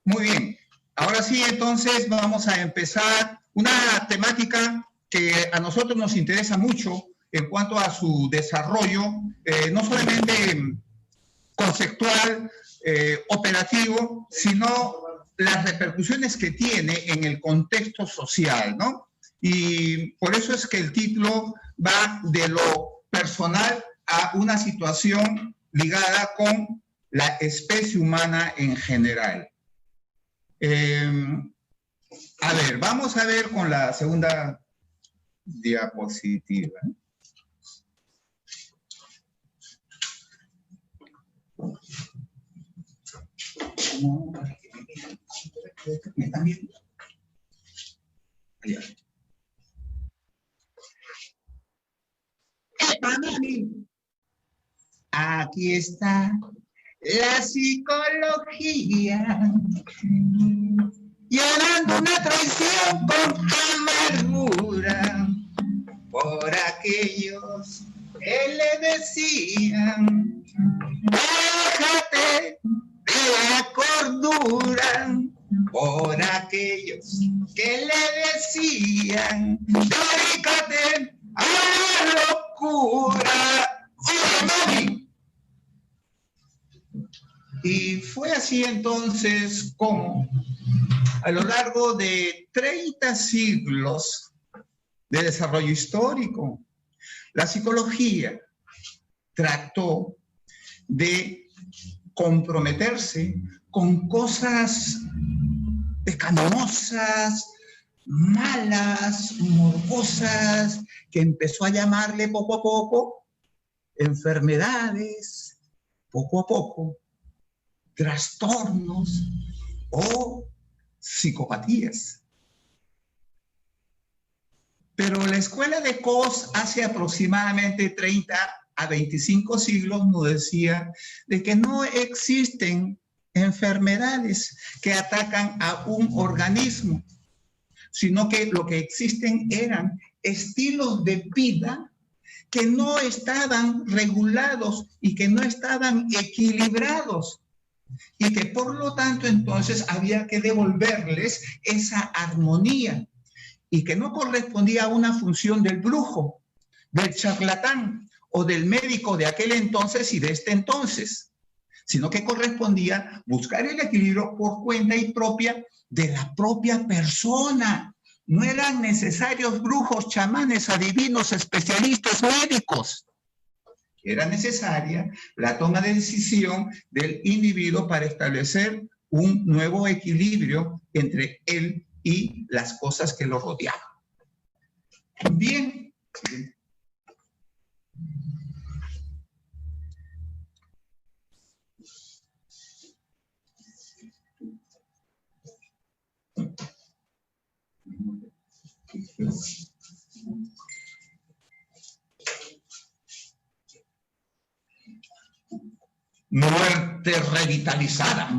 Muy bien. Ahora sí, entonces vamos a empezar una temática que a nosotros nos interesa mucho en cuanto a su desarrollo, no solamente conceptual, operativo, sino las repercusiones que tiene en el contexto social, ¿no? Y por eso es que el título va de lo personal a una situación ligada con la especie humana en general. A ver, vamos a ver con la segunda diapositiva. ¿Me están viendo? Aquí está la psicología, llorando una traición con amargura por aquellos que le decían, déjate de la cordura, por aquellos que le decían, dedícate a la locura. Y fue así entonces como a lo largo de 30 siglos de desarrollo histórico, la psicología trató de comprometerse con cosas pecaminosas, malas, morbosas, que empezó a llamarle poco a poco enfermedades, poco a poco trastornos o psicopatías. Pero la escuela de Coase hace aproximadamente 30 a 25 siglos nos decía de que no existen enfermedades que atacan a un organismo, sino que lo que existen eran estilos de vida que no estaban regulados y que no estaban equilibrados, y que por lo tanto entonces había que devolverles esa armonía, y que no correspondía a una función del brujo, del charlatán o del médico de aquel entonces y de este entonces, sino que correspondía buscar el equilibrio por cuenta y propia de la propia persona. No eran necesarios brujos, chamanes, adivinos, especialistas, médicos. Era necesaria la toma de decisión del individuo para establecer un nuevo equilibrio entre él y las cosas que lo rodeaban. Bien. Muerte revitalizada.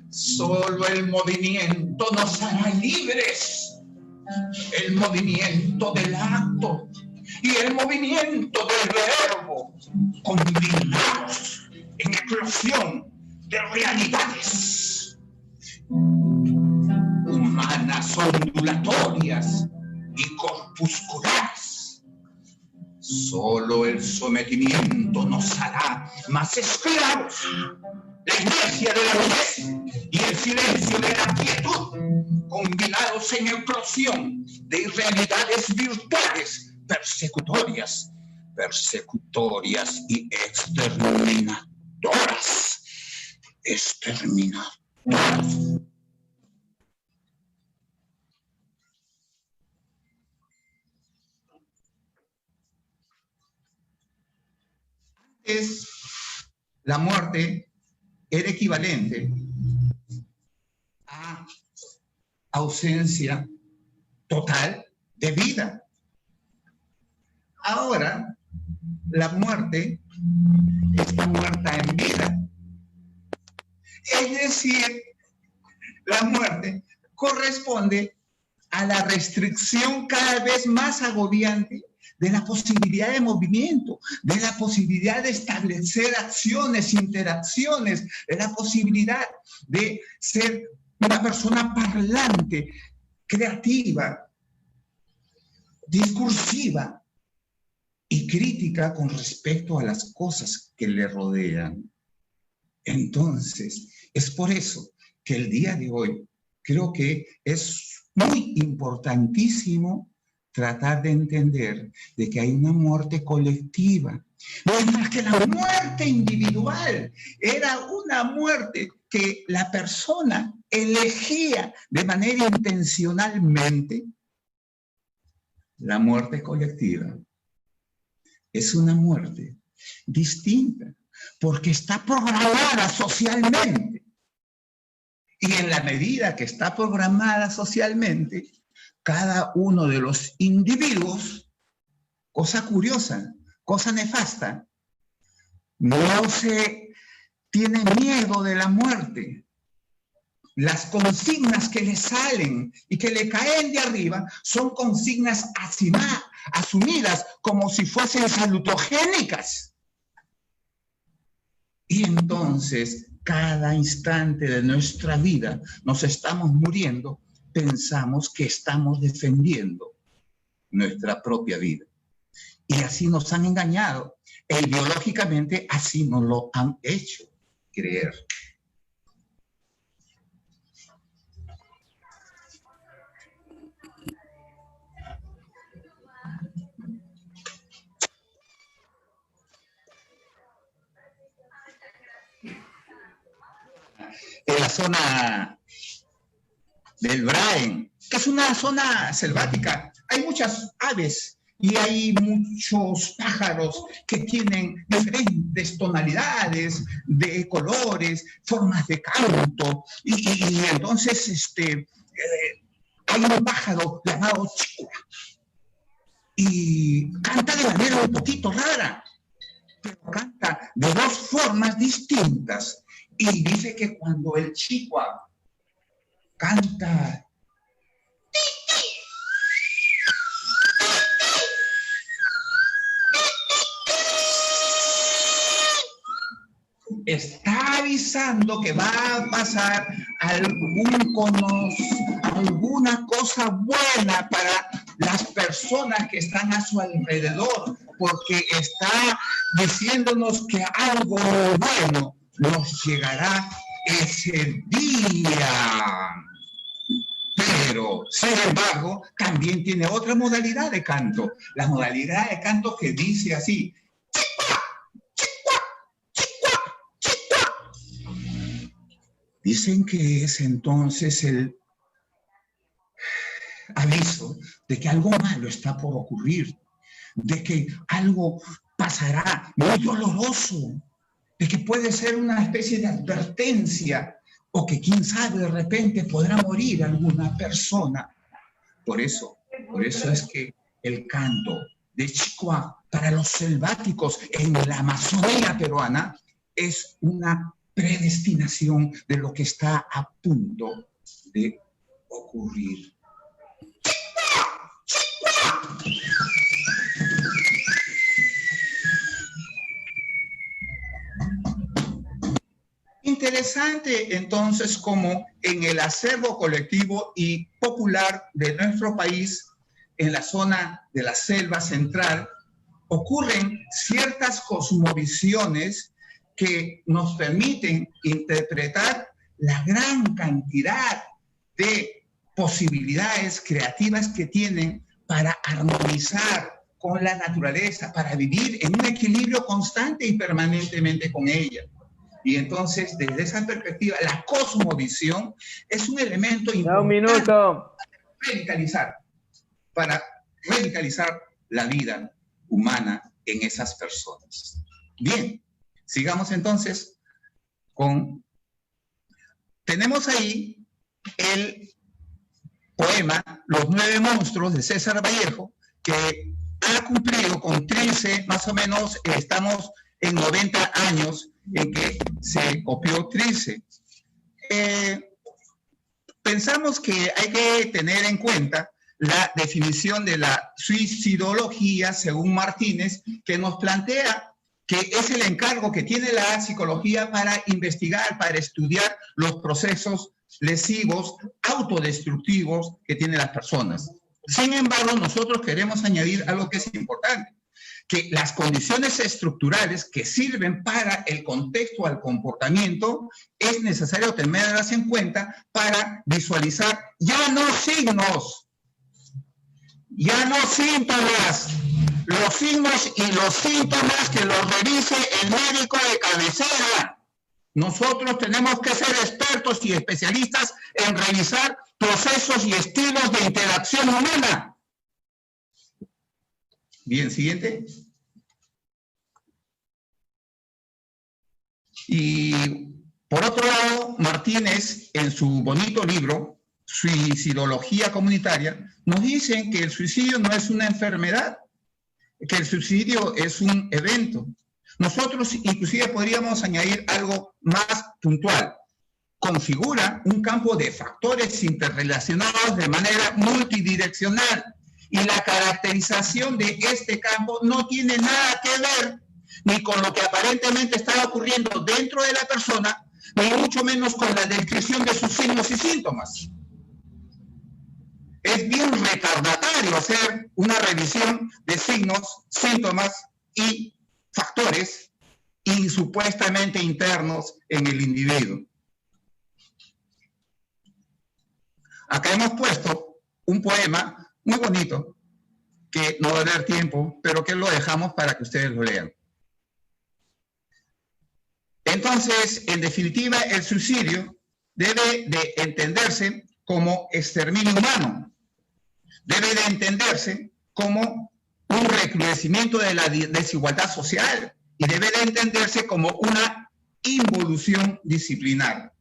Solo el movimiento nos hará libres. El movimiento del acto y el movimiento del verbo combinados en eclosión de realidades humanas ondulatorias y corpusculares. Solo el sometimiento nos hará más esclavos. La inercia de la vejez y el silencio de la quietud, combinados en eclosión de irrealidades virtuales, persecutorias y exterminadoras. Antes, la muerte era equivalente a ausencia total de vida. Ahora, la muerte está muerta en vida. Es decir, la muerte corresponde a la restricción cada vez más agobiante de la posibilidad de movimiento, de la posibilidad de establecer acciones, interacciones, de la posibilidad de ser una persona parlante, creativa, discursiva y crítica con respecto a las cosas que le rodean. Entonces, es por eso que el día de hoy creo que es muy importantísimo tratar de entender de que hay una muerte colectiva, mientras que la muerte individual era una muerte que la persona elegía de manera intencionalmente. La muerte colectiva es una muerte distinta, porque está programada socialmente. Y en la medida que está programada socialmente, cada uno de los individuos, cosa curiosa, cosa nefasta, no se tiene miedo de la muerte. Las consignas que le salen y que le caen de arriba son consignas asumidas como si fuesen salutogénicas. Y entonces, cada instante de nuestra vida nos estamos muriendo, pensamos que estamos defendiendo nuestra propia vida. Y así nos han engañado. E ideológicamente así nos lo han hecho creer. En la zona del Brain, que es una zona selvática, hay muchas aves y hay muchos pájaros que tienen diferentes tonalidades de colores, formas de canto, y entonces hay un pájaro llamado chicua y canta de manera un poquito rara, pero canta de dos formas distintas. Y dice que cuando el chicua canta, está avisando que va a pasar alguna cosa buena para las personas que están a su alrededor, porque está diciéndonos que algo bueno nos llegará ese día. Pero, sin embargo, también tiene otra modalidad de canto. La modalidad de canto que dice así: chicua, chicua, chicua, chicua. Dicen que es entonces el aviso de que algo malo está por ocurrir, de que algo pasará muy doloroso, de que puede ser una especie de advertencia, o que quién sabe, de repente podrá morir alguna persona. Por eso es que el canto de chicua para los selváticos en la Amazonía peruana es una predestinación de lo que está a punto de ocurrir. Interesante entonces como en el acervo colectivo y popular de nuestro país, en la zona de la selva central, ocurren ciertas cosmovisiones que nos permiten interpretar la gran cantidad de posibilidades creativas que tienen para armonizar con la naturaleza, para vivir en un equilibrio constante y permanentemente con ella. Y entonces, desde esa perspectiva, la cosmovisión es un elemento importante para radicalizar la vida humana en esas personas. Bien, sigamos entonces con... Tenemos ahí el poema Los 9 monstruos de César Vallejo, que ha cumplido con 13, más o menos, estamos en 90 años en que se copió Trilce. Pensamos que hay que tener en cuenta la definición de la suicidología, según Martínez, que nos plantea que es el encargo que tiene la psicología para investigar, para estudiar los procesos lesivos, autodestructivos que tienen las personas. Sin embargo, nosotros queremos añadir algo que es importante, que las condiciones estructurales que sirven para el contexto al comportamiento es necesario tenerlas en cuenta para visualizar ya no signos, ya no síntomas, los signos y los síntomas que los revise el médico de cabecera. Nosotros tenemos que ser expertos y especialistas en revisar procesos y estilos de interacción humana. Bien, siguiente. Y por otro lado, Martínez, en su bonito libro, Suicidología Comunitaria, nos dicen que el suicidio no es una enfermedad, que el suicidio es un evento. Nosotros inclusive podríamos añadir algo más puntual. Configura un campo de factores interrelacionados de manera multidireccional y la caracterización de este campo no tiene nada que ver ni con lo que aparentemente está ocurriendo dentro de la persona, ni mucho menos con la descripción de sus signos y síntomas. Es bien retardatario hacer una revisión de signos, síntomas y factores supuestamente internos en el individuo. Acá hemos puesto un poema muy bonito, que no va a dar tiempo, pero que lo dejamos para que ustedes lo lean. Entonces, en definitiva, el suicidio debe de entenderse como exterminio humano. Debe de entenderse como un recrudecimiento de la desigualdad social y debe de entenderse como una involución disciplinar.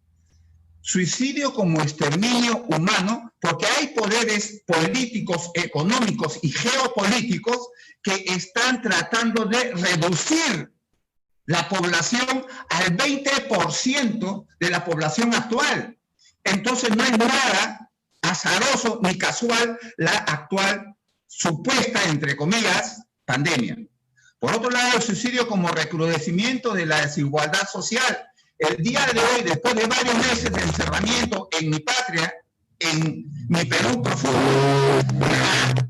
Suicidio como exterminio humano, porque hay poderes políticos, económicos y geopolíticos que están tratando de reducir la población al 20% de la población actual. Entonces no es nada azaroso ni casual la actual supuesta, entre comillas, pandemia. Por otro lado, el suicidio como recrudecimiento de la desigualdad social. El día de hoy, después de varios meses de encerramiento en mi patria, en mi Perú profundo, la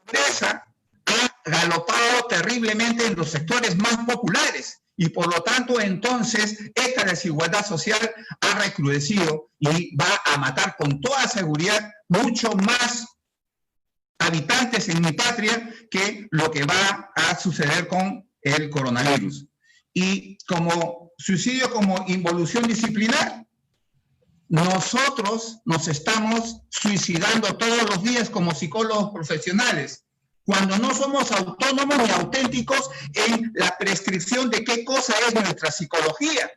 pobreza ha galopado terriblemente en los sectores más populares y por lo tanto entonces esta desigualdad social ha recrudecido y va a matar con toda seguridad mucho más habitantes en mi patria que lo que va a suceder con el coronavirus. Y como suicidio como involución disciplinar, nosotros nos estamos suicidando todos los días como psicólogos profesionales, cuando no somos autónomos ni auténticos en la prescripción de qué cosa es nuestra psicología,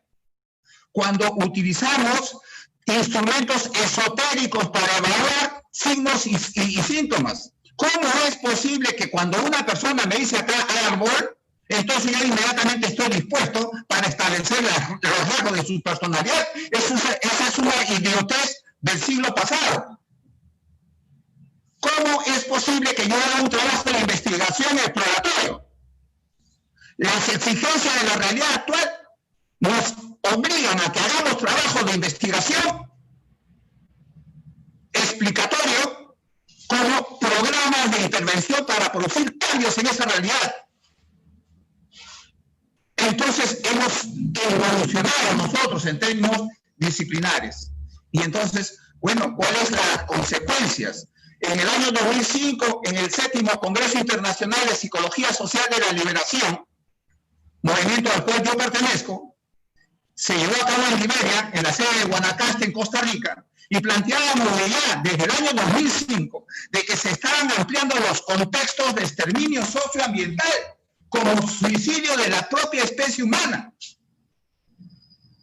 cuando utilizamos instrumentos esotéricos para evaluar signos y síntomas. ¿Cómo es posible que cuando una persona me dice acá árbol, entonces yo inmediatamente estoy dispuesto para establecer los rasgos de su personalidad? Esa es una idiotez del siglo pasado. ¿Cómo es posible que yo haga un trabajo de investigación exploratorio? Las exigencias de la realidad actual nos obligan a que hagamos trabajo de investigación explicatorio como programas de intervención para producir cambios en esa realidad. Entonces hemos evolucionado nosotros en términos disciplinares. Y entonces, bueno, ¿cuáles son las consecuencias? En el año 2005, en el 7º Congreso Internacional de Psicología Social de la Liberación, movimiento al cual yo pertenezco, se llevó a cabo en Liberia, en la sede de Guanacaste, en Costa Rica, y planteábamos ya desde el año 2005 de que se estaban ampliando los contextos de exterminio socioambiental como suicidio de la propia especie humana.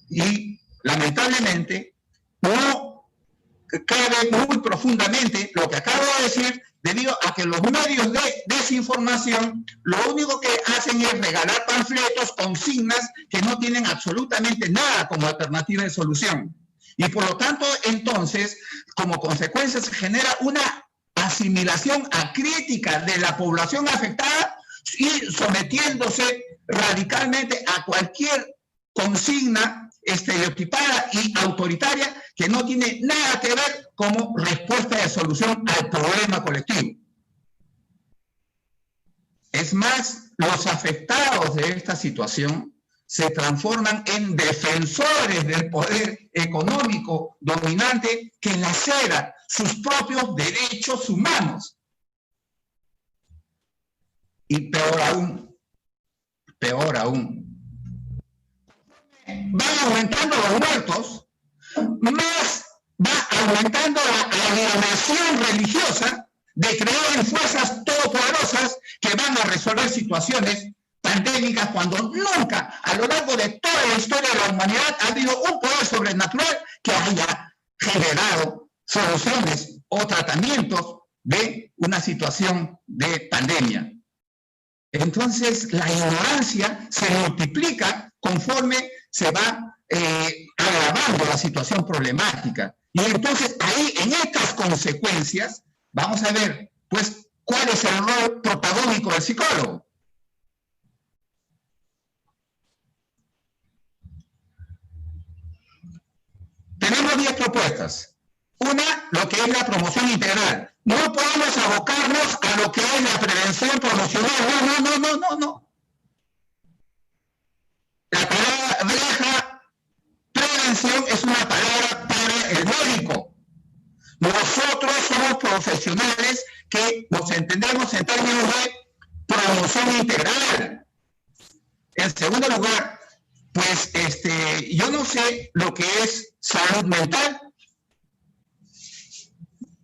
Y lamentablemente no cabe muy profundamente lo que acabo de decir, debido a que los medios de desinformación lo único que hacen es regalar panfletos, consignas que no tienen absolutamente nada como alternativa de solución. Y por lo tanto, entonces, como consecuencia se genera una asimilación acrítica de la población afectada y sometiéndose radicalmente a cualquier consigna estereotipada y autoritaria que no tiene nada que ver como respuesta de solución al problema colectivo. Es más, los afectados de esta situación se transforman en defensores del poder económico dominante que lacera sus propios derechos humanos. Y peor aún, van aumentando los muertos, más va aumentando la alienación religiosa de creer en fuerzas todopoderosas que van a resolver situaciones pandémicas cuando nunca a lo largo de toda la historia de la humanidad ha habido un poder sobrenatural que haya generado soluciones o tratamientos de una situación de pandemia. Entonces, la ignorancia se multiplica conforme se va agravando la situación problemática. Y entonces, ahí, en estas consecuencias, vamos a ver, pues, cuál es el rol protagónico del psicólogo. Tenemos 10 propuestas. Una, lo que es la promoción integral. No podemos abocarnos a lo que es la prevención promocional. No. La palabra prevención es una palabra para el médico. Nosotros somos profesionales que nos entendemos en términos de promoción integral. En segundo lugar, pues yo no sé lo que es salud mental.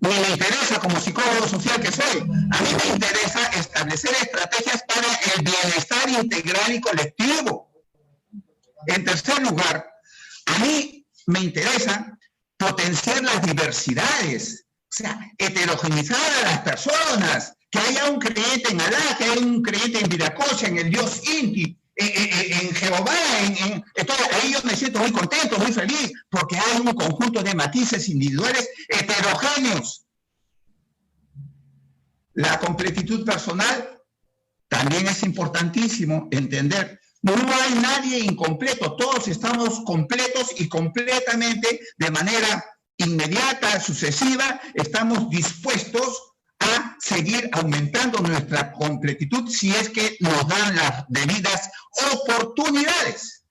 Ni me interesa como psicólogo social que soy. A mí me interesa establecer estrategias para el bienestar integral y colectivo. En tercer lugar, a mí me interesa potenciar las diversidades, o sea, heterogeneizar a las personas, que haya un creyente en Alá, que haya un creyente en Viracocha, en el Dios Inti, en Jehová, entonces ahí yo me siento muy contento, muy feliz, porque hay un conjunto de matices individuales heterogéneos. La completitud personal también es importantísimo entender. No hay nadie incompleto, todos estamos completos y completamente, de manera inmediata, sucesiva, estamos dispuestos a seguir aumentando nuestra completitud si es que nos dan las debidas oportunidades.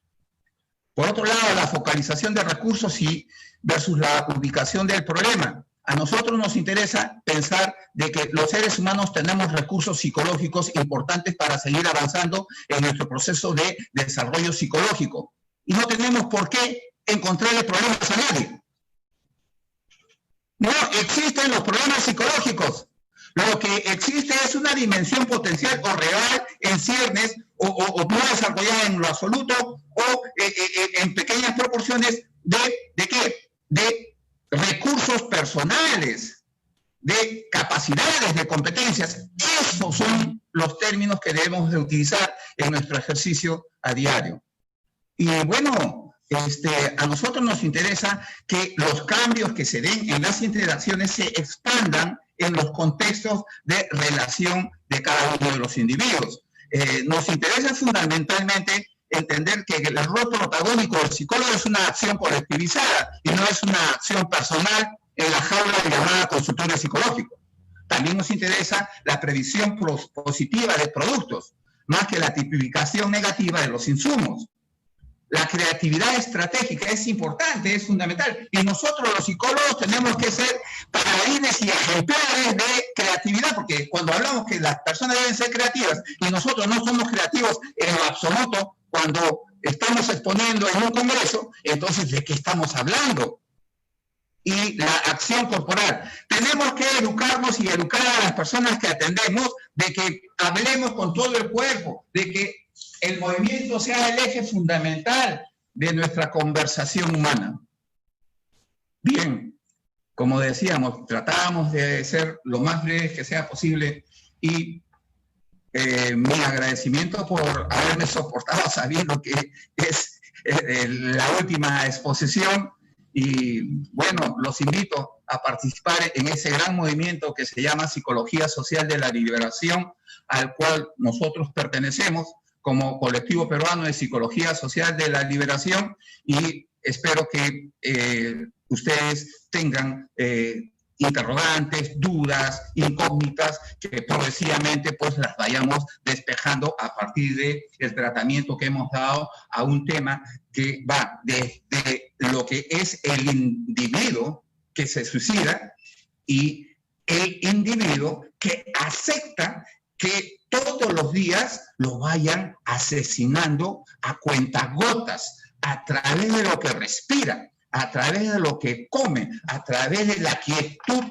Por otro lado, la focalización de recursos versus la ubicación del problema. A nosotros nos interesa pensar de que los seres humanos tenemos recursos psicológicos importantes para seguir avanzando en nuestro proceso de desarrollo psicológico. Y no tenemos por qué encontrarle problemas a nadie. No existen los problemas psicológicos. Lo que existe es una dimensión potencial o real en ciernes o no desarrollada en lo absoluto o en pequeñas proporciones ¿de qué? De recursos personales, de capacidades, de competencias. Esos son los términos que debemos de utilizar en nuestro ejercicio a diario. Y bueno, a nosotros nos interesa que los cambios que se den en las interacciones se expandan en los contextos de relación de cada uno de los individuos. Nos interesa fundamentalmente entender que el rol protagónico del psicólogo es una acción colectivizada y no es una acción personal en la jaula llamada consultorio psicológico. También nos interesa la previsión positiva de productos, más que la tipificación negativa de los insumos. La creatividad estratégica es importante, es fundamental. Y nosotros los psicólogos tenemos que ser paladines y ejemplares de creatividad, porque cuando hablamos que las personas deben ser creativas y nosotros no somos creativos en lo absoluto, cuando estamos exponiendo en un congreso, entonces ¿de qué estamos hablando? Y la acción corporal. Tenemos que educarnos y educar a las personas que atendemos de que hablemos con todo el cuerpo, de que el movimiento sea el eje fundamental de nuestra conversación humana. Bien, como decíamos, tratábamos de ser lo más breves que sea posible y mi agradecimiento por haberme soportado sabiendo que es la última exposición Y bueno, los invito a participar en ese gran movimiento que se llama Psicología Social de la Liberación, al cual nosotros pertenecemos como Colectivo Peruano de Psicología Social de la Liberación, y espero que ustedes tengan interrogantes, dudas, incógnitas, que progresivamente pues las vayamos despejando a partir del tratamiento que hemos dado a un tema que va desde lo que es el individuo que se suicida y el individuo que acepta que todos los días lo vayan asesinando a cuentagotas, a través de lo que respira, a través de lo que come, a través de la quietud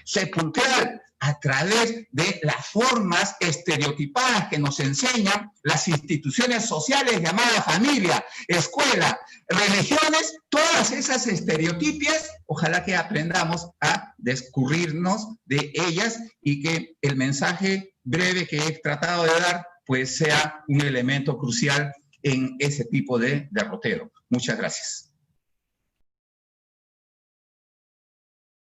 sepulcral, a través de las formas estereotipadas que nos enseñan las instituciones sociales llamadas familia, escuela, religiones, todas esas estereotipias, ojalá que aprendamos a descubrirnos de ellas y que el mensaje breve que he tratado de dar pues sea un elemento crucial en ese tipo de derrotero. Muchas gracias.